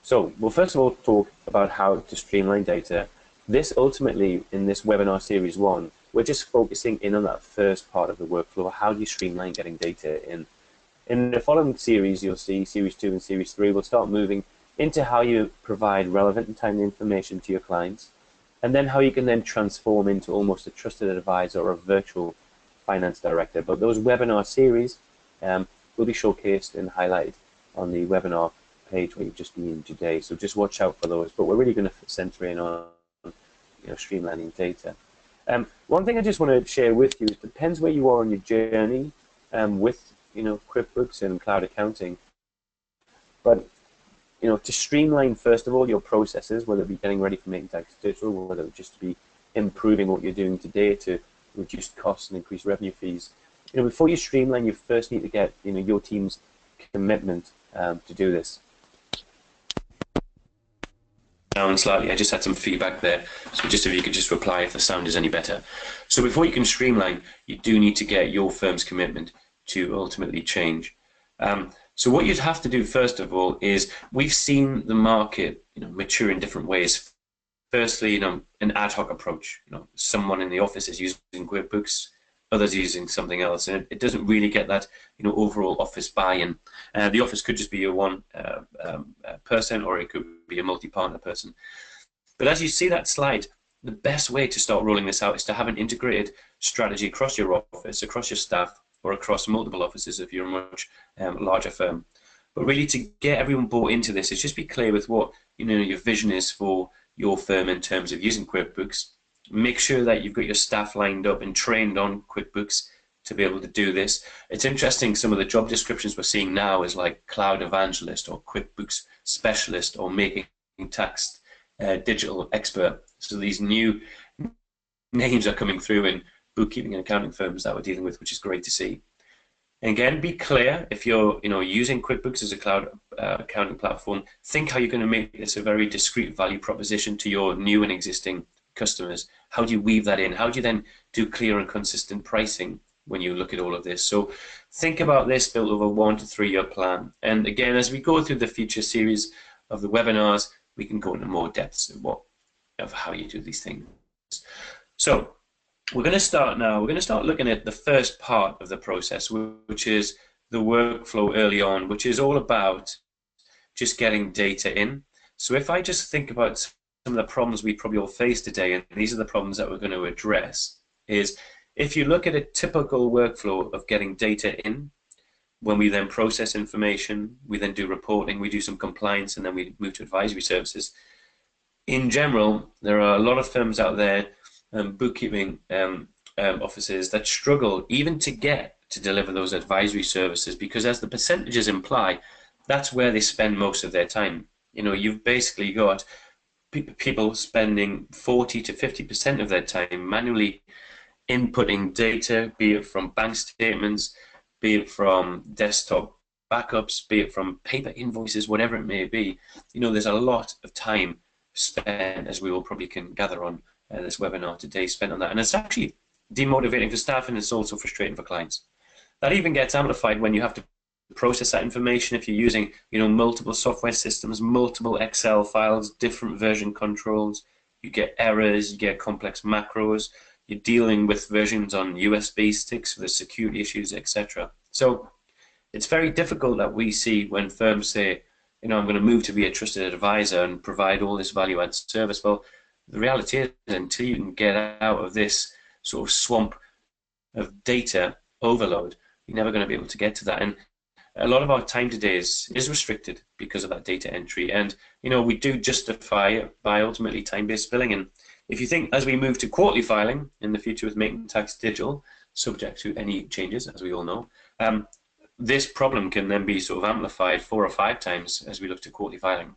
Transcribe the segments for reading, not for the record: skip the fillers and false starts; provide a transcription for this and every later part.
So we'll first of all talk about how to streamline data. This ultimately, in this webinar series 1, we're just focusing in on that first part of the workflow. How do you streamline getting data in? In the following series, you'll see series 2 and series 3, we'll start moving into how you provide relevant and timely information to your clients, and then how you can then transform into almost a trusted advisor or a virtual finance director. But those webinar series will be showcased and highlighted on the webinar page where you've just been today. So just watch out for those. But we're really going to center in on streamlining data. One thing I just want to share with you, it depends where you are on your journey with QuickBooks and cloud accounting. But to streamline, first of all, your processes, whether it be getting ready for Making Tax Digital, or whether it just be improving what you're doing today to reduce costs and increase revenue fees. Before you streamline, you first need to get your team's commitment to do this. Down slightly, I just had some feedback there, so just if you could just reply if the sound is any better. So before you can streamline, you do need to get your firm's commitment to ultimately change. So what you'd have to do first of all is, we've seen the market mature in different ways. Firstly, an ad hoc approach. Someone in the office is using QuickBooks, others using something else, and it doesn't really get that overall office buy-in. The office could just be a one person, or it could be a multi-partner person. But as you see that slide, the best way to start rolling this out is to have an integrated strategy across your office, across your staff, or across multiple offices if you're a much larger firm. But really, to get everyone bought into this, is just be clear with what your vision is for your firm in terms of using QuickBooks. Make sure that you've got your staff lined up and trained on QuickBooks to be able to do this. It's interesting, some of the job descriptions we're seeing now is like cloud evangelist or QuickBooks specialist or Making Tax digital expert. So these new names are coming through in bookkeeping and accounting firms that we're dealing with, which is great to see. And again, be clear, if you're using QuickBooks as a cloud accounting platform, think how you're going to make this a very discrete value proposition to your new and existing customers. How do you weave that in? How do you then do clear and consistent pricing when you look at all of this? So think about this built over 1 to 3 year plan. And again, as we go through the future series of the webinars, we can go into more depths of how you do these things. So we're going to start now. We're going to start looking at the first part of the process, which is the workflow early on, which is all about just getting data in. So if I just think about some of the problems we probably all face today, and these are the problems that we're going to address, is if you look at a typical workflow of getting data in, when we then process information, we then do reporting, we do some compliance, and then we move to advisory services. In general, there are a lot of firms out there, bookkeeping offices, that struggle even to get to deliver those advisory services, because as the percentages imply, that's where they spend most of their time. You've basically got people spending 40 to 50% of their time manually inputting data, be it from bank statements, be it from desktop backups, be it from paper invoices, whatever it may be. There's a lot of time spent, as we all probably can gather on this webinar today, spent on that. And it's actually demotivating for staff, and it's also frustrating for clients. That even gets amplified when you have to process that information. If you're using multiple software systems, multiple Excel files, different version controls, you get errors, you get complex macros, you're dealing with versions on USB sticks for the security issues, etc. So it's very difficult that we see when firms say, I'm going to move to be a trusted advisor and provide all this value-add service. Well, the reality is, until you can get out of this sort of swamp of data overload, you're never going to be able to get to that. And a lot of our time today is restricted because of that data entry, and we do justify it by ultimately time-based billing. And if you think, as we move to quarterly filing in the future with Making Tax Digital, subject to any changes, as we all know, this problem can then be sort of amplified 4 or 5 times as we look to quarterly filing.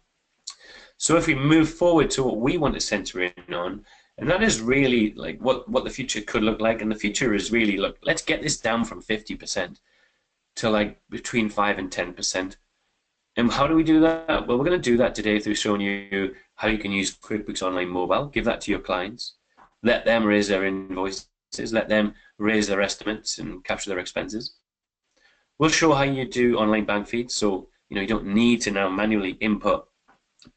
So if we move forward to what we want to center in on, and that is really like what the future could look like, and the future is really, look, let's get this down from 50% to like between 5 and 10%. And how do we do that? Well, we're going to do that today through showing you how you can use QuickBooks Online Mobile, give that to your clients, let them raise their invoices, let them raise their estimates and capture their expenses. We'll show how you do online bank feeds, so you don't need to now manually input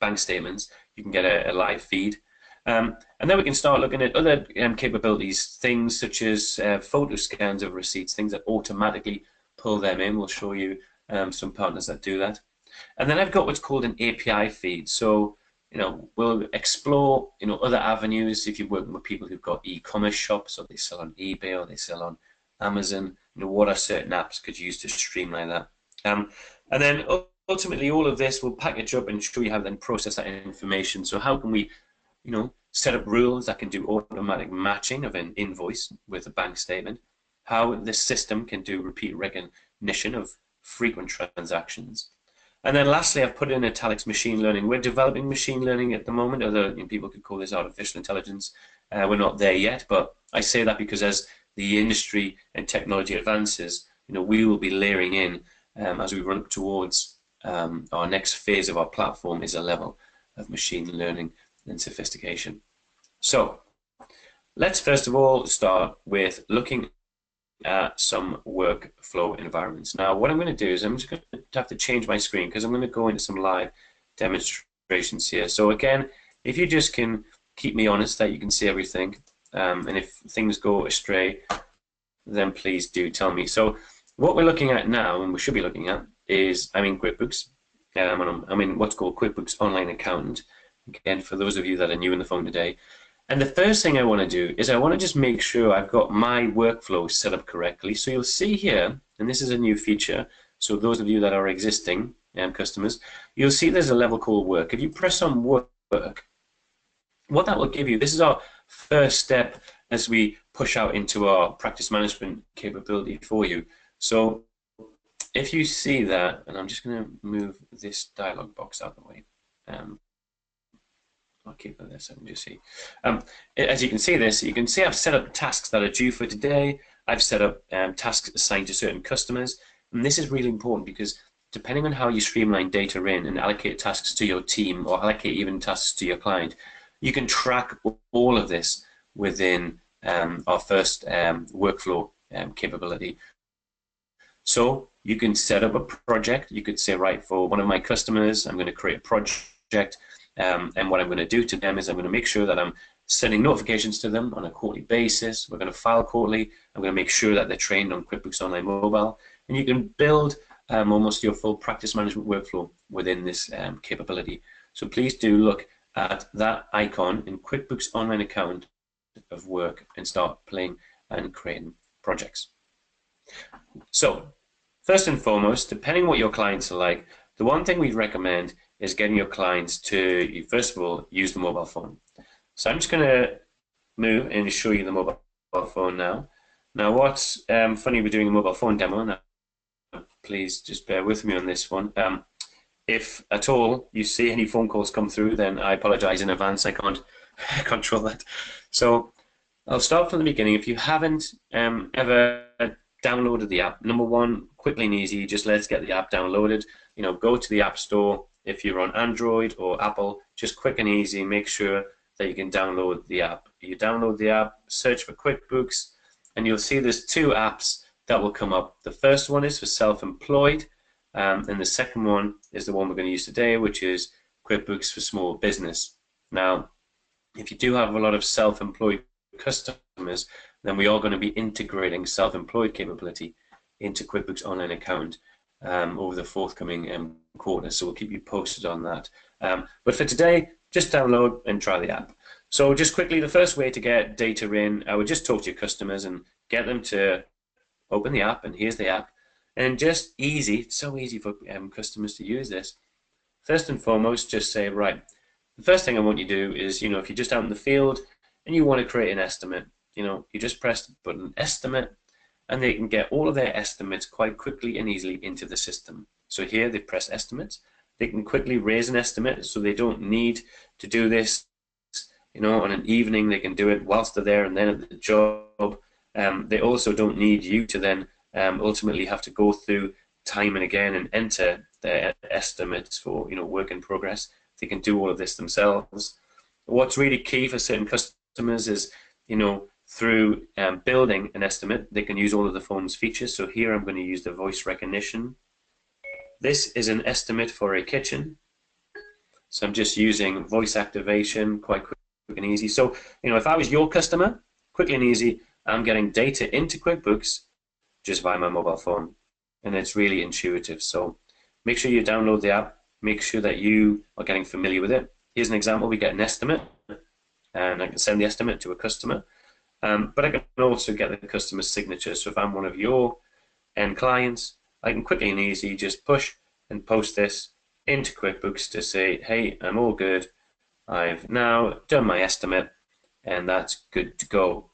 bank statements, you can get a live feed. And then we can start looking at other capabilities, things such as photo scans of receipts, things that automatically pull them in. We'll show you some partners that do that. And then I've got what's called an API feed. So, we'll explore, other avenues. If you're working with people who've got e-commerce shops, or they sell on eBay, or they sell on Amazon, what are certain apps could you use to streamline that? And then ultimately, all of this will package up and show you how to then process that information. So how can we, set up rules that can do automatic matching of an invoice with a bank statement? How this system can do repeat recognition of frequent transactions. And then lastly, I've put in italics machine learning. We're developing machine learning at the moment, although people could call this artificial intelligence. We're not there yet, but I say that because as the industry and technology advances, we will be layering in as we run up towards our next phase of our platform is a level of machine learning and sophistication. So let's first of all start with looking at some workflow environments. Now, what I'm going to do is I'm just going to have to change my screen because I'm going to go into some live demonstrations here. So again, if you just can keep me honest that you can see everything, and if things go astray, then please do tell me. So what we're looking at now, and we should be looking at, is I'm in QuickBooks. I'm in what's called QuickBooks Online Accountant. Again, for those of you that are new in the phone today. And the first thing I want to do is I want to just make sure I've got my workflow set up correctly. So you'll see here, and this is a new feature, so those of you that are existing customers, you'll see there's a level called work. If you press on work, what that will give you, this is our first step as we push out into our practice management capability for you. So if you see that, and I'm just going to move this dialog box out of the way. I'll keep it there so I can just see. As you can see this, you can see I've set up tasks that are due for today. I've set up tasks assigned to certain customers. And this is really important because depending on how you streamline data in and allocate tasks to your team or allocate even tasks to your client, you can track all of this within our first workflow capability. So you can set up a project. You could say, right, for one of my customers, I'm going to create a project. And what I'm going to do to them is I'm going to make sure that I'm sending notifications to them on a quarterly basis. We're going to file quarterly. I'm going to make sure that they're trained on QuickBooks Online Mobile. And you can build almost your full practice management workflow within this capability. So please do look at that icon in QuickBooks Online Account of work and start playing and creating projects. So first and foremost, depending on what your clients are like, the one thing we'd recommend is getting your clients to, first of all, use the mobile phone. So I'm just going to move and show you the mobile phone now. Now what's funny, we're doing a mobile phone demo now. Please just bear with me on this one. If at all you see any phone calls come through, then I apologize in advance. I can't control that. So I'll start from the beginning. If you haven't ever downloaded the app, number one, quickly and easy, just let's get the app downloaded. Go to the App Store. If you're on Android or Apple, just quick and easy, make sure that you can download the app. You download the app, search for QuickBooks, and you'll see there's two apps that will come up. The first one is for self-employed, and the second one is the one we're going to use today, which is QuickBooks for small business. Now, if you do have a lot of self-employed customers, then we are going to be integrating self-employed capability into QuickBooks Online Account over the forthcoming quarter, so we'll keep you posted on that. But for today, just download and try the app. So just quickly, the first way to get data in, I would just talk to your customers and get them to open the app, and here's the app. And just easy, it's so easy for customers to use this. First and foremost, just say, right, the first thing I want you to do is, if you're just out in the field and you want to create an estimate, you just press the button estimate, and they can get all of their estimates quite quickly and easily into the system. So here they press estimates. They can quickly raise an estimate, so they don't need to do this, on an evening. They can do it whilst they're there and then at the job. They also don't need you to then ultimately have to go through time and again and enter their estimates for work in progress. They can do all of this themselves. What's really key for certain customers is through building an estimate, they can use all of the phone's features. So here I'm going to use the voice recognition. This is an estimate for a kitchen. So I'm just using voice activation, quite quick and easy. So, if I was your customer, quickly and easy, I'm getting data into QuickBooks just via my mobile phone. And it's really intuitive. So make sure you download the app, make sure that you are getting familiar with it. Here's an example. We get an estimate, and I can send the estimate to a customer. But I can also get the customer's signature. So if I'm one of your end clients, I can quickly and easy just push and post this into QuickBooks to say, hey, I'm all good. I've now done my estimate, and that's good to go.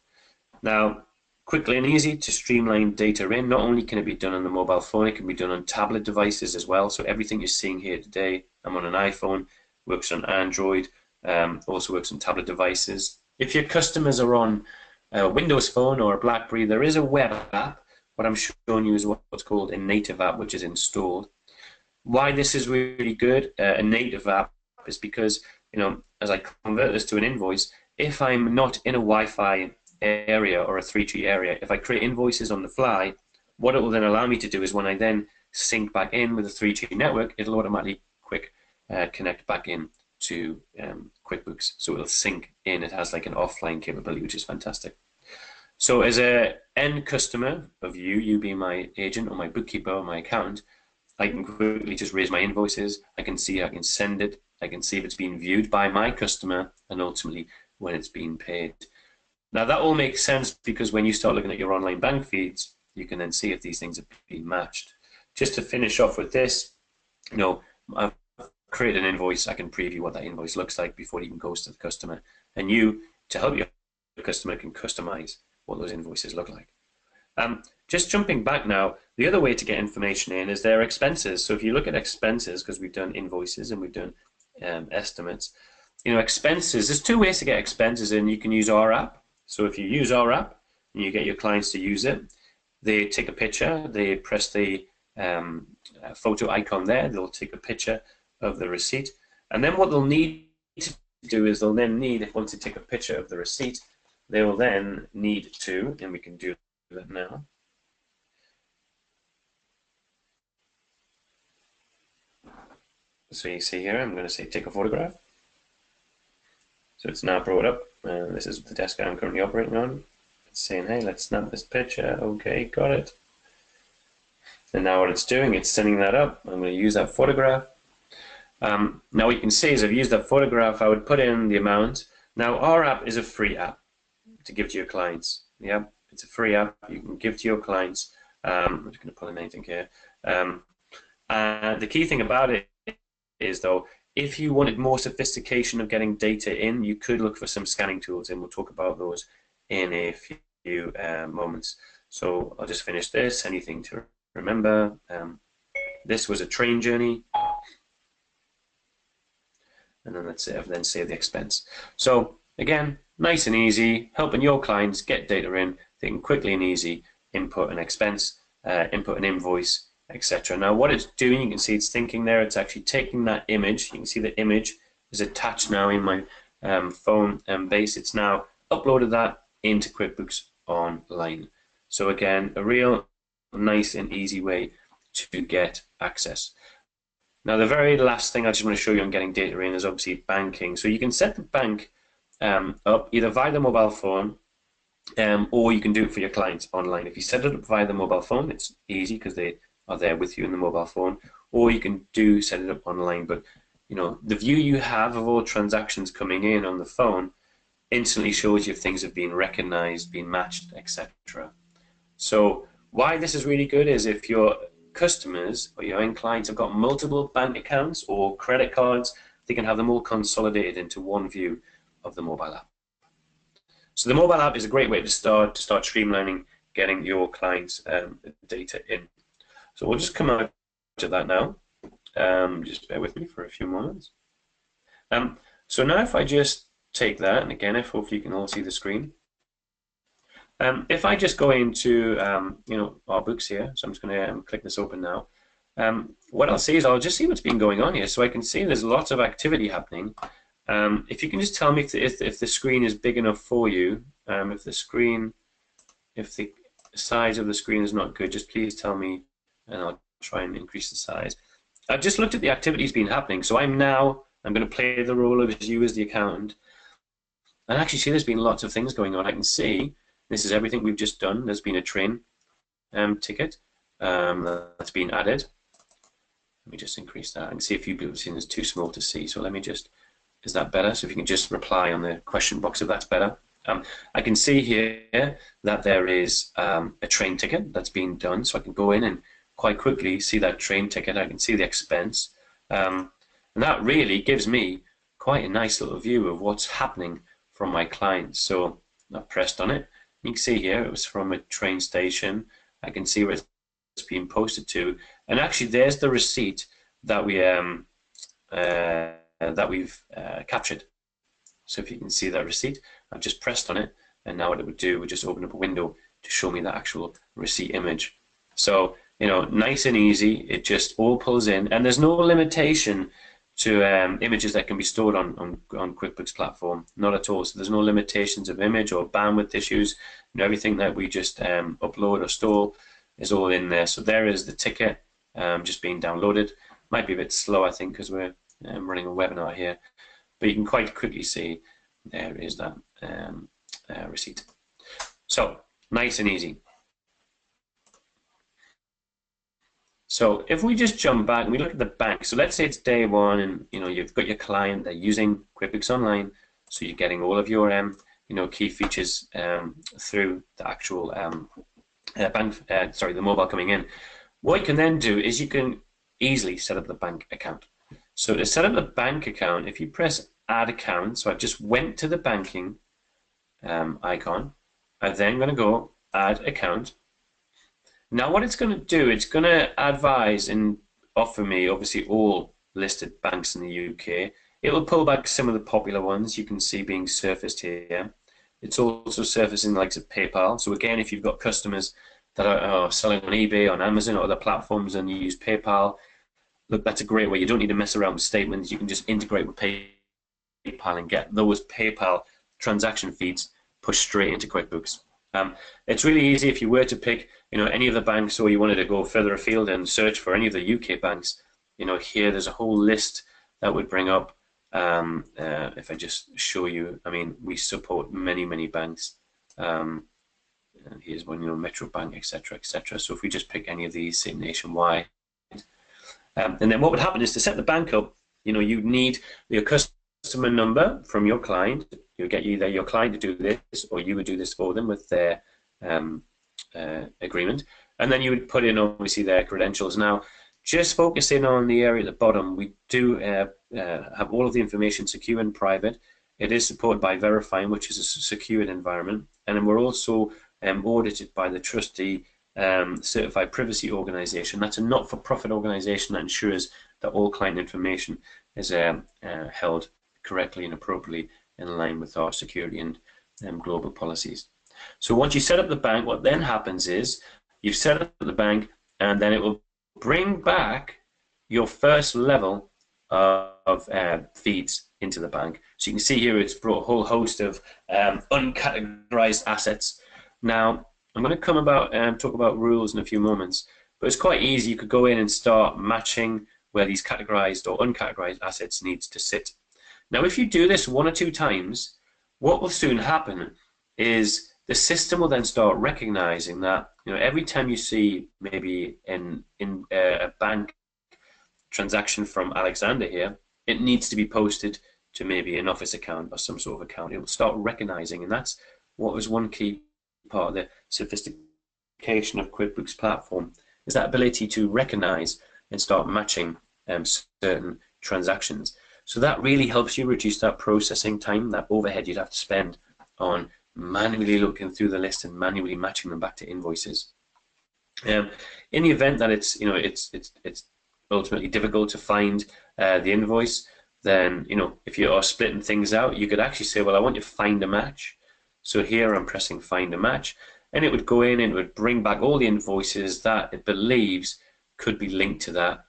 Now, quickly and easy to streamline data in. Not only can it be done on the mobile phone, it can be done on tablet devices as well. So everything you're seeing here today, I'm on an iPhone, works on Android, also works on tablet devices. If your customers are on a Windows Phone or a BlackBerry, there is a web app. What I'm showing you is what's called a native app, which is installed. Why this is really good, a native app, is because, as I convert this to an invoice, if I'm not in a Wi-Fi area or a 3G area, if I create invoices on the fly, what it will then allow me to do is when I then sync back in with the 3G network, it'll automatically connect back in to QuickBooks. So it'll sync in. It has like an offline capability, which is fantastic. So as an end customer of you being my agent or my bookkeeper or my accountant, I can quickly just raise my invoices. I can see, I can send it. I can see if it's being viewed by my customer and ultimately when it's being paid. Now that all makes sense because when you start looking at your online bank feeds, you can then see if these things have been matched. Just to finish off with this, I've created an invoice. I can preview what that invoice looks like before it even goes to the customer. And you, to help your customer, can customize what those invoices look like. Just jumping back now, the other way to get information in is their expenses. So if you look at expenses, because we've done invoices and we've done estimates, expenses, there's two ways to get expenses in. You can use our app. So if you use our app and you get your clients to use it, they take a picture, they press the photo icon there, they'll take a picture of the receipt, and then what they'll need to do is they'll then need, if once they take a picture of the receipt, they will then need to, and we can do that now. So you see here, I'm going to say take a photograph. So it's now brought up. This is the desk I'm currently operating on. It's saying, hey, let's snap this picture. Okay, got it. And now what it's doing, it's sending that up. I'm going to use that photograph. Now what you can see is I've used that photograph. I would put in the amount. Now our app is a free app to give to your clients. Yeah, it's a free app you can give to your clients. I'm just going to put in anything here. The key thing about it is, though, if you wanted more sophistication of getting data in, you could look for some scanning tools, and we'll talk about those in a few moments. So I'll just finish this. Anything to remember? This was a train journey. And then let's then save the expense. So again, nice and easy, helping your clients get data in. They can quickly and easy input an expense, input an invoice, etc. Now what it's doing, you can see it's thinking there, it's actually taking that image. You can see the image is attached now in my phone base. It's now uploaded that into QuickBooks Online. So again, a real nice and easy way to get access. Now the very last thing I just want to show you on getting data in is obviously banking. So you can set the bank up either via the mobile phone or you can do it for your clients online. If you set it up via the mobile phone, it's easy because they are there with you in the mobile phone, or you can set it up online. But the view you have of all transactions coming in on the phone instantly shows you if things have been recognized, been matched, etc. So why this is really good is if your customers or your end clients have got multiple bank accounts or credit cards, they can have them all consolidated into one view of the mobile app. So the mobile app is a great way to start streamlining getting your clients' data in. So we'll just come out to that now. Just bear with me for a few moments. So now if I just take that, and again, if hopefully you can all see the screen. If I just go into our books here, so I'm just going to click this open now. What I'll see is I'll just see what's been going on here, so I can see there's lots of activity happening. If you can just tell me if the screen is big enough for you, if the size of the screen is not good, just please tell me, and I'll try and increase the size. I've just looked at the activities been happening, so I'm now I'm going to play the role of you as the accountant. And actually see there's been lots of things going on. I can see this is everything we've just done. There's been a train ticket that's been added. Let me just increase that. I can see a few people have seen it's too small to see. So let me just, is that better? So if you can just reply on the question box if that's better. I can see here that there is a train ticket that's been done. So I can go in and quite quickly see that train ticket. I can see the expense. And that really gives me quite a nice little view of what's happening from my clients. So I pressed on it. You can see here it was from a train station. I can see where it's been posted to, and actually there's the receipt that we've captured. So if you can see that receipt, I've just pressed on it, and now what it would do would just open up a window to show me the actual receipt image. So nice and easy. It just all pulls in, and there's no limitation to images that can be stored on QuickBooks platform, not at all. So there's no limitations of image or bandwidth issues. Everything that we just upload or store is all in there. So there is the ticket just being downloaded. Might be a bit slow, I think, because we're running a webinar here, but you can quite quickly see there is that receipt. So nice and easy. So if we just jump back and we look at the bank, so let's say it's day one, and you've got your client, they're using QuickBooks Online, so you're getting all of your key features through the actual the mobile coming in. What you can then do is you can easily set up the bank account. So to set up the bank account, if you press Add Account, so I've just went to the banking icon, I'm then going to go Add Account. Now what it's going to do, it's going to advise and offer me obviously all listed banks in the UK. It will pull back some of the popular ones you can see being surfaced here. It's also surfacing the likes of PayPal. So again, if you've got customers that are selling on eBay, on Amazon, or other platforms, and you use PayPal, look, that's a great way. You don't need to mess around with statements. You can just integrate with PayPal and get those PayPal transaction feeds pushed straight into QuickBooks. It's really easy if you were to pick any of the banks, or you wanted to go further afield and search for any of the UK banks. Here there's a whole list that would bring up. If I just show you, I mean, we support many banks. And here's one, Metro Bank, etc., etc. So if we just pick any of these, say Nationwide, and then what would happen is to set the bank up, you'd need your customer number from your client. You'll get either your client to do this, or you would do this for them with their agreement, and then you would put in obviously their credentials. Now, just focusing on the area at the bottom, we do have all of the information secure and private. It is supported by Verifying, which is a secured environment, and then we're also audited by the Trustee Certified Privacy Organization. That's a not-for-profit organization that ensures that all client information is held correctly and appropriately in line with our security and global policies. So once you set up the bank, what then happens is you've set up the bank, and then it will bring back your first level of feeds into the bank. So you can see here it's brought a whole host of uncategorized assets. Now I'm going to talk about rules in a few moments, but it's quite easy. You could go in and start matching where these categorized or uncategorized assets needs to sit. Now if you do this one or two times, what will soon happen is the system will then start recognizing that every time you see maybe in a bank transaction from Alexander here, it needs to be posted to maybe an office account or some sort of account. It will start recognizing, and that's what was one key part of the sophistication of QuickBooks platform, is that ability to recognize and start matching certain transactions. So that really helps you reduce that processing time, that overhead you'd have to spend on manually looking through the list and manually matching them back to invoices. In the event that it's ultimately difficult to find the invoice, then if you are splitting things out, you could actually say, well, I want you to find a match. So here I'm pressing find a match, and it would go in and it would bring back all the invoices that it believes could be linked to that,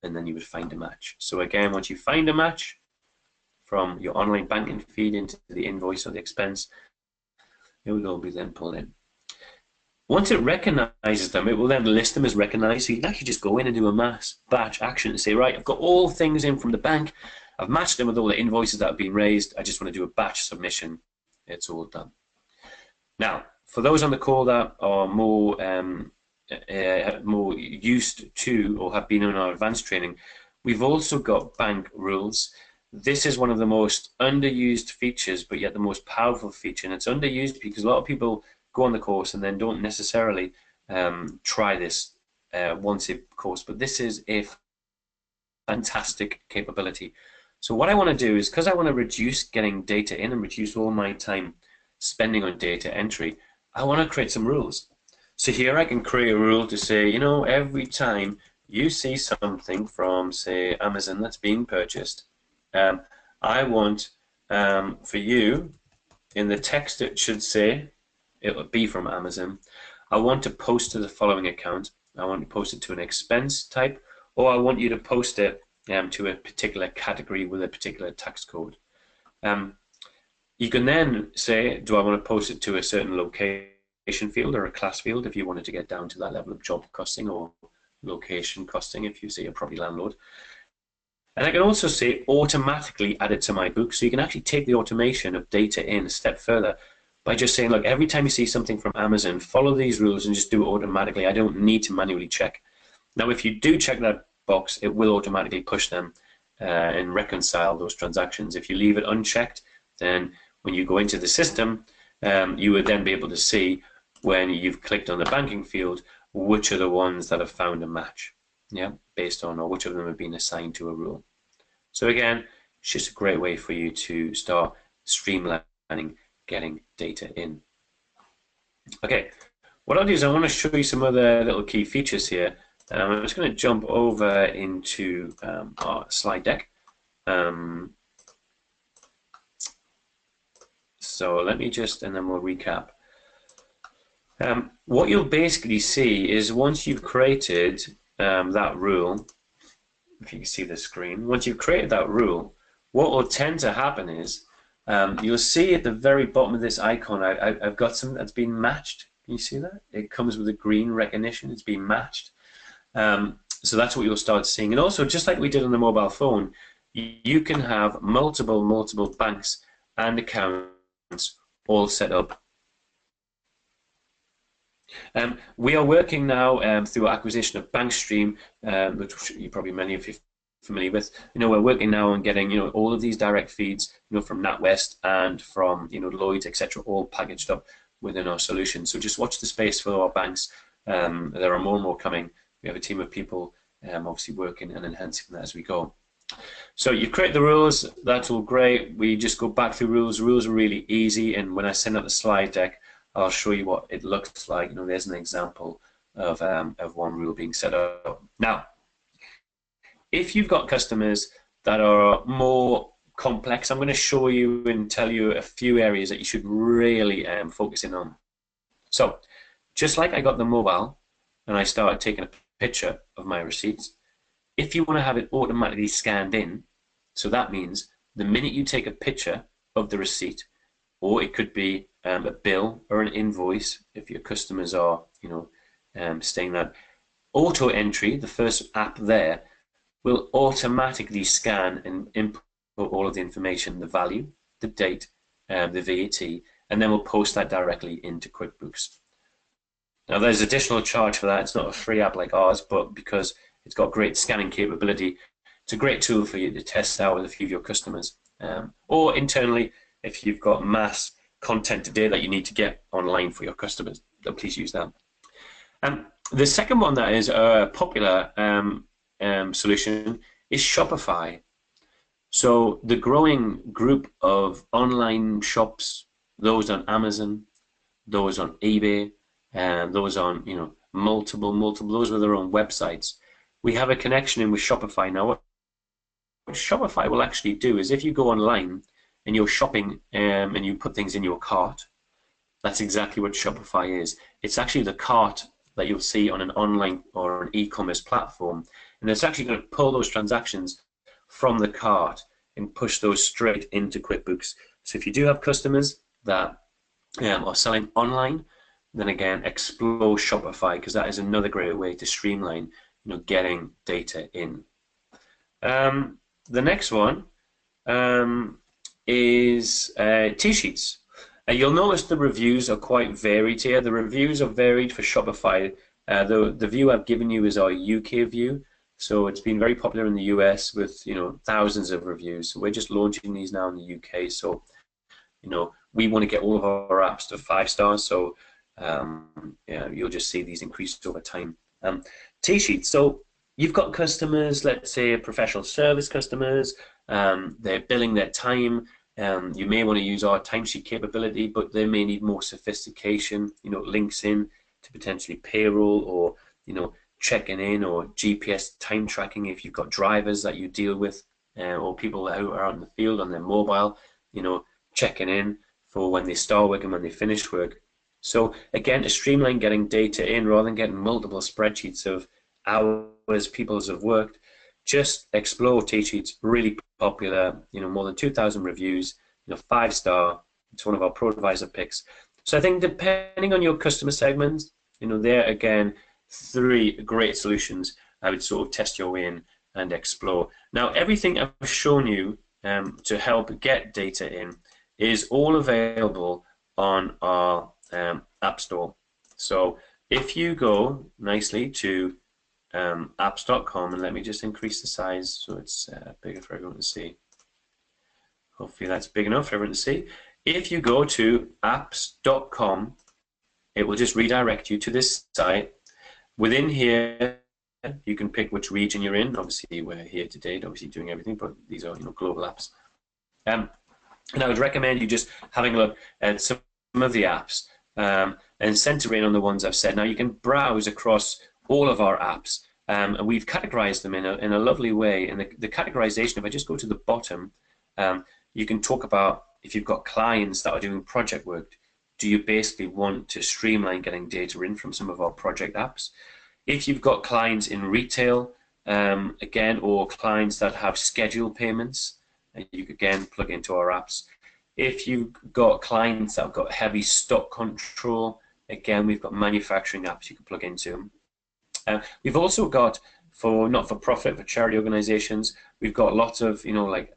and then you would find a match. So again, once you find a match from your online banking feed into the invoice or the expense, it will all be then pulled in. Once it recognizes them, it will then list them as recognized. So you can actually just go in and do a mass batch action and say, right, I've got all things in from the bank. I've matched them with all the invoices that have been raised. I just want to do a batch submission. It's all done. Now, for those on the call that are more used to or have been in our advanced training, we've also got bank rules. This is one of the most underused features, but yet the most powerful feature. And it's underused because a lot of people go on the course and then don't necessarily try this once a course. But this is a fantastic capability. So what I want to do is, because I want to reduce getting data in and reduce all my time spending on data entry, I want to create some rules. So here I can create a rule to say, you know, every time you see something from, say, Amazon that's being purchased, I want for you, in the text it should say, it would be from Amazon, I want to post to the following account. I want to post it to an expense type, or I want you to post it to a particular category with a particular tax code. You can then say, do I want to post it to a certain location field or a class field if you wanted to get down to that level of job costing or location costing if you say a property landlord. And I can also say automatically add it to my book, so you can actually take the automation of data in a step further by just saying, look, every time you see something from Amazon, follow these rules and just do it automatically. I don't need to manually check. Now, if you do check that box, it will automatically push them and reconcile those transactions. If you leave it unchecked, then when you go into the system, you would then be able to see when you've clicked on the banking field which are the ones that have found a match, yeah, based on, or which of them have been assigned to a rule. So again, it's just a great way for you to start streamlining getting data in. Okay, what I'll do is I want to show you some other little key features here. I'm just going to jump over into our slide deck. So let me just, and then we'll recap. What you'll basically see is once you've created that rule, if you can see the screen, once you've created that rule, what will tend to happen is you'll see at the very bottom of this icon, I've got something that's been matched. Can you see that? It comes with a green recognition. It's been matched. So that's what you'll start seeing. And also, just like we did on the mobile phone, you can have multiple banks and accounts all set up. We are working now through acquisition of BankStream, which you probably many of you are familiar with. You know, we're working now on getting, you know, all of these direct feeds, you know, from NatWest and from, you know, Lloyd's, etc., all packaged up within our solution. So just watch the space for our banks. There are more and more coming. We have a team of people obviously working and enhancing that as we go. So you create the rules. That's all great. We just go back through rules. Rules are really easy, and when I send out the slide deck, I'll show you what it looks like. You know, there's an example of one rule being set up. Now, if you've got customers that are more complex, I'm going to show you and tell you a few areas that you should really focus in on. So, just like I got the mobile and I started taking a picture of my receipts, if you want to have it automatically scanned in, so that means the minute you take a picture of the receipt, or it could be a bill or an invoice if your customers are, you know, staying that, auto entry, the first app there, will automatically scan and input all of the information, the value, the date, the VAT, and then we'll post that directly into QuickBooks. Now there's additional charge for that. It's not a free app like ours, but because it's got great scanning capability, it's a great tool for you to test out with a few of your customers. Or internally, if you've got mass content today that you need to get online for your customers, then please use that. The second one that is a popular solution is Shopify. So the growing group of online shops, those on Amazon, those on eBay, and those on, you know, multiple, those with their own websites. We have a connection in with Shopify. Now, what Shopify will actually do is if you go online and you're shopping and you put things in your cart, that's exactly what Shopify is. It's actually the cart that you'll see on an online or an e-commerce platform, and it's actually going to pull those transactions from the cart and push those straight into QuickBooks. So if you do have customers that are selling online, then again, explore Shopify, because that is another great way to streamline, you know, getting data in. The next one is T-sheets. You'll notice the reviews are quite varied here. The reviews are varied for Shopify. The view I've given you is our UK view. So it's been very popular in the US with thousands of reviews. So we're just launching these now in the UK. So we want to get all of our apps to 5 stars. So yeah, you'll just see these increase over time. T-sheets. So you've got customers, let's say professional service customers. They're billing their time. You may want to use our timesheet capability, but they may need more sophistication. Links in to potentially payroll, or checking in, or GPS time tracking if you've got drivers that you deal with, or people who are out in the field on their mobile. Checking in for when they start work and when they finish work. So again, to streamline getting data in rather than getting multiple spreadsheets of hours people have worked, just explore T-sheets. Really popular. More than 2,000 reviews. 5-star. It's one of our Pro Advisor picks. So I think depending on your customer segments, there again 3 great solutions I would sort of test your way in and explore. Now everything I've shown you to help get data in is all available on our App Store. So if you go nicely to apps.com, and let me just increase the size so it's bigger for everyone to see. Hopefully that's big enough for everyone to see. If you go to apps.com, it will just redirect you to this site. Within here, you can pick which region you're in. Obviously, we're here today, obviously doing everything, but these are global apps. And I would recommend you just having a look at some of the apps and center in on the ones I've said. Now you can browse across all of our apps, and we've categorized them in a lovely way. And the categorization, if I just go to the bottom, you can talk about if you've got clients that are doing project work, do you basically want to streamline getting data in from some of our project apps? If you've got clients in retail, again, or clients that have scheduled payments, you can again plug into our apps. If you've got clients that have got heavy stock control, again, we've got manufacturing apps you can plug into. We've also got, for not-for-profit, for charity organizations, we've got lots of like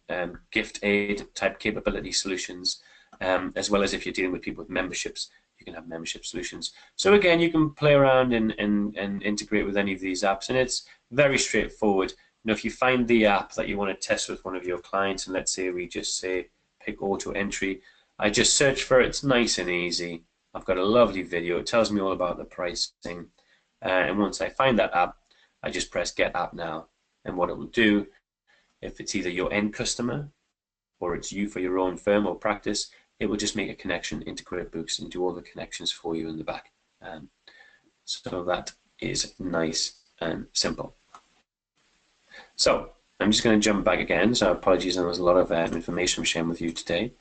gift aid type capability solutions, as well as if you're dealing with people with memberships, you can have membership solutions. So again, you can play around and integrate with any of these apps, and it's very straightforward. If you find the app that you want to test with one of your clients, and let's say we just say pick auto entry, I just search for it. It's nice and easy. I've got a lovely video. It tells me all about the pricing, and once I find that app, I just press get app now, and what it will do, if it's either your end customer or it's you for your own firm or practice, it will just make a connection into QuickBooks and do all the connections for you in the back. So that is nice and simple. So I'm just going to jump back again. So apologies, there was a lot of information I'm sharing with you today.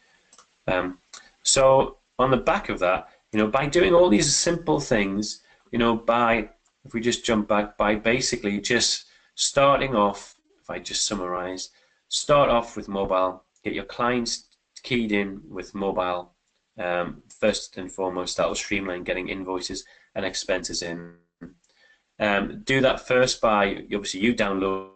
So on the back of that, by doing all these simple things, if we just jump back, by basically just starting off, if I just summarize, start off with mobile, get your clients keyed in with mobile. First and foremost, that will streamline getting invoices and expenses in. Do that first by obviously you downloading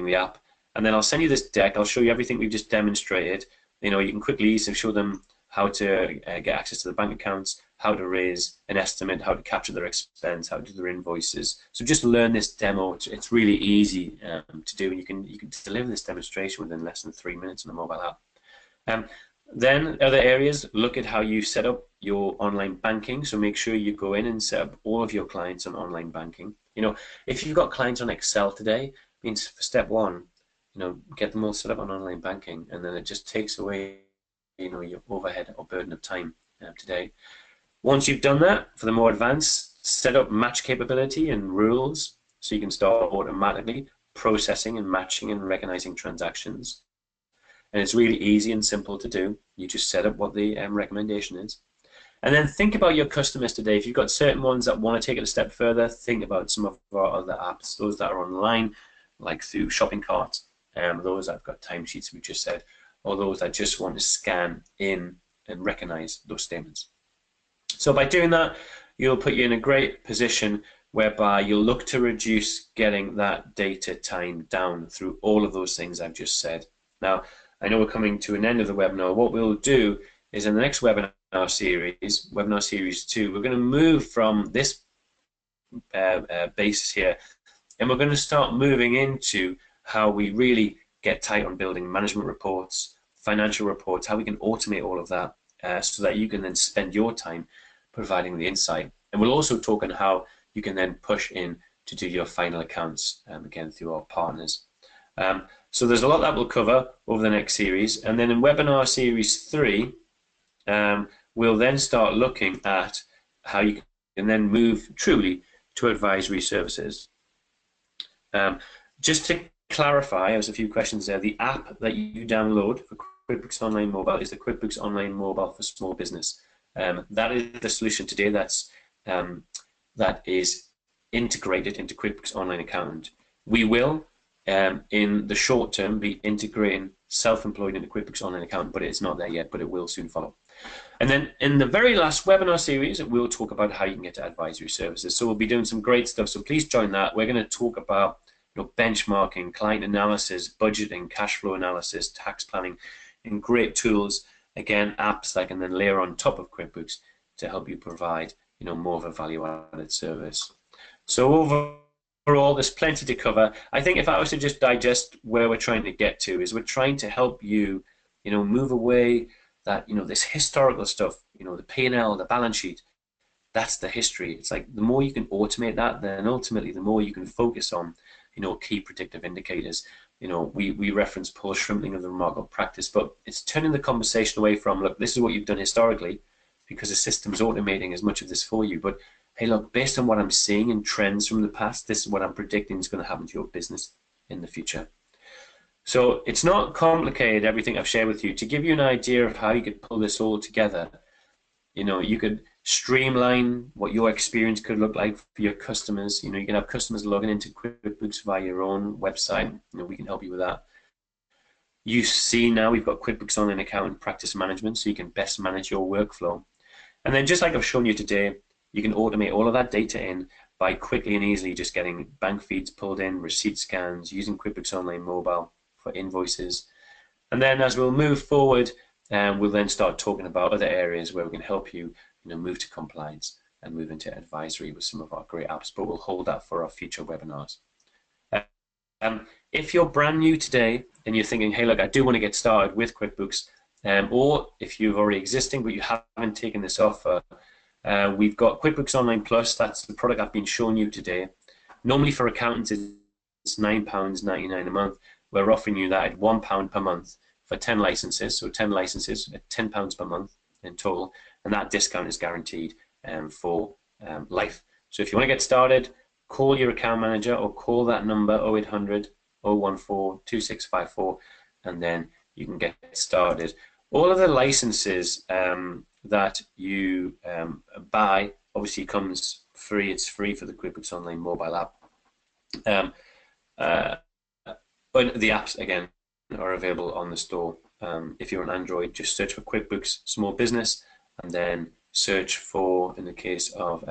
the app, and then I'll send you this deck. I'll show you everything we've just demonstrated. You can quickly show them how to get access to the bank accounts, how to raise an estimate, how to capture their expense, how to do their invoices. So just learn this demo. It's really easy to do, and you can deliver this demonstration within less than 3 minutes on the mobile app. Then other areas, look at how you set up your online banking. So make sure you go in and set up all of your clients on online banking. If you've got clients on Excel today, means for step 1, get them all set up on online banking, and then it just takes away your overhead or burden of time today. Once you've done that, for the more advanced, set up match capability and rules so you can start automatically processing and matching and recognizing transactions. And it's really easy and simple to do. You just set up what the recommendation is. And then think about your customers today. If you've got certain ones that want to take it a step further, think about some of our other apps, those that are online, like through shopping carts, those that have got timesheets, we just said, or those that just want to scan in and recognize those statements. So by doing that, you'll put you in a great position whereby you'll look to reduce getting that data time down through all of those things I've just said. Now, I know we're coming to an end of the webinar. What we'll do is in the next webinar series 2, we're going to move from this basis here, and we're going to start moving into how we really get tight on building management reports, financial reports, how we can automate all of that so that you can then spend your time providing the insight. And we'll also talk on how you can then push in to do your final accounts, again, through our partners. So there's a lot that we'll cover over the next series. And then in webinar series 3, we'll then start looking at how you can then move truly to advisory services. Just to clarify, there's a few questions there. The app that you download for QuickBooks Online Mobile is the QuickBooks Online Mobile for Small Business. That is the solution today that is integrated into QuickBooks Online Accountant. We will, in the short term, be integrating self-employed into QuickBooks Online Accountant, but it's not there yet, but it will soon follow. And then in the very last webinar series, we'll talk about how you can get to advisory services. So we'll be doing some great stuff, so please join that. We're going to talk about benchmarking, client analysis, budgeting, cash flow analysis, tax planning, and great tools, again, apps that can then layer on top of QuickBooks to help you provide more of a value-added service. So overall, there's plenty to cover. I think if I was to just digest where we're trying to get to, is we're trying to help you, move away that, this historical stuff, the P&L, the balance sheet, that's the history. It's like the more you can automate that, then ultimately the more you can focus on, key predictive indicators. We reference Paul Shrimpling of the Remarkable Practice, but it's turning the conversation away from, look, this is what you've done historically, because the system's automating as much of this for you. But hey, look, based on what I'm seeing in trends from the past, this is what I'm predicting is going to happen to your business in the future. So it's not complicated, everything I've shared with you. To give you an idea of how you could pull this all together, you could streamline what your experience could look like for your customers. You can have customers logging into QuickBooks via your own website. We can help you with that. You see now we've got QuickBooks Online Accountant Practice Management, so you can best manage your workflow. And then just like I've shown you today, you can automate all of that data in by quickly and easily just getting bank feeds pulled in, receipt scans, using QuickBooks Online Mobile for invoices. And then as we'll move forward, we'll then start talking about other areas where we can help you, move to compliance and move into advisory with some of our great apps, but we'll hold that for our future webinars. If you're brand new today and you're thinking, hey, look, I do want to get started with QuickBooks, or if you're already existing but you haven't taken this offer, we've got QuickBooks Online Plus. That's the product I've been showing you today. Normally for accountants, it's £9.99 a month. We're offering you that at £1 per month for 10 licenses, so 10 licenses at £10 per month in total, and that discount is guaranteed for life. So if you want to get started, call your account manager or call that number 0800 014 2654, and then you can get started. All of the licenses that you buy obviously comes free. It's free for the QuickBooks Online mobile app. But the apps, again, are available on the store. If you're on Android, just search for QuickBooks Small Business, and then search for, in the case of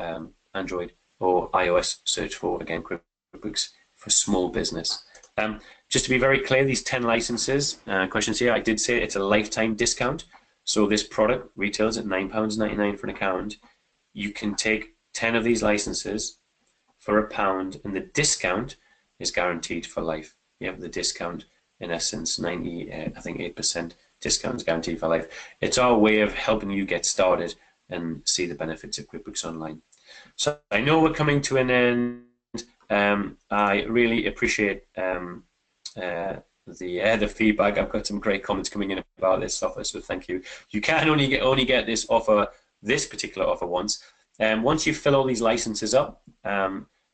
Android, or iOS, search for, again, QuickBooks for Small Business. Just to be very clear, these 10 licenses, questions here, I did say it's a lifetime discount. So this product retails at £9.99 for an account. You can take 10 of these licenses for £1, and the discount is guaranteed for life. You have the discount, in essence, 8% discount is guaranteed for life. It's our way of helping you get started and see the benefits of QuickBooks Online. So I know we're coming to an end. I really appreciate the feedback. I've got some great comments coming in about this offer, so thank you. You can only get this offer, this particular offer, once. Once you fill all these licenses up,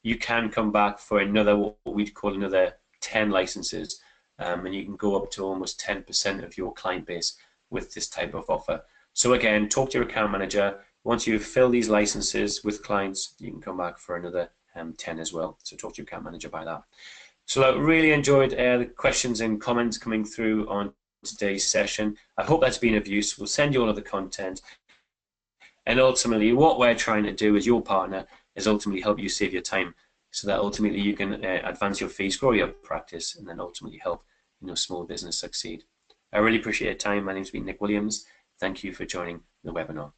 you can come back for another, what we'd call another 10 licenses, and you can go up to almost 10% of your client base with this type of offer. So again, talk to your account manager. Once you fill these licenses with clients, you can come back for another 10 as well. So talk to your account manager about that. So I really enjoyed the questions and comments coming through on today's session. I hope that's been of use. We'll send you all of the content. And ultimately, what we're trying to do as your partner is ultimately help you save your time, so that ultimately you can advance your fees, grow your practice, and then ultimately help small business succeed. I really appreciate your time. My name's been Nick Williams. Thank you for joining the webinar.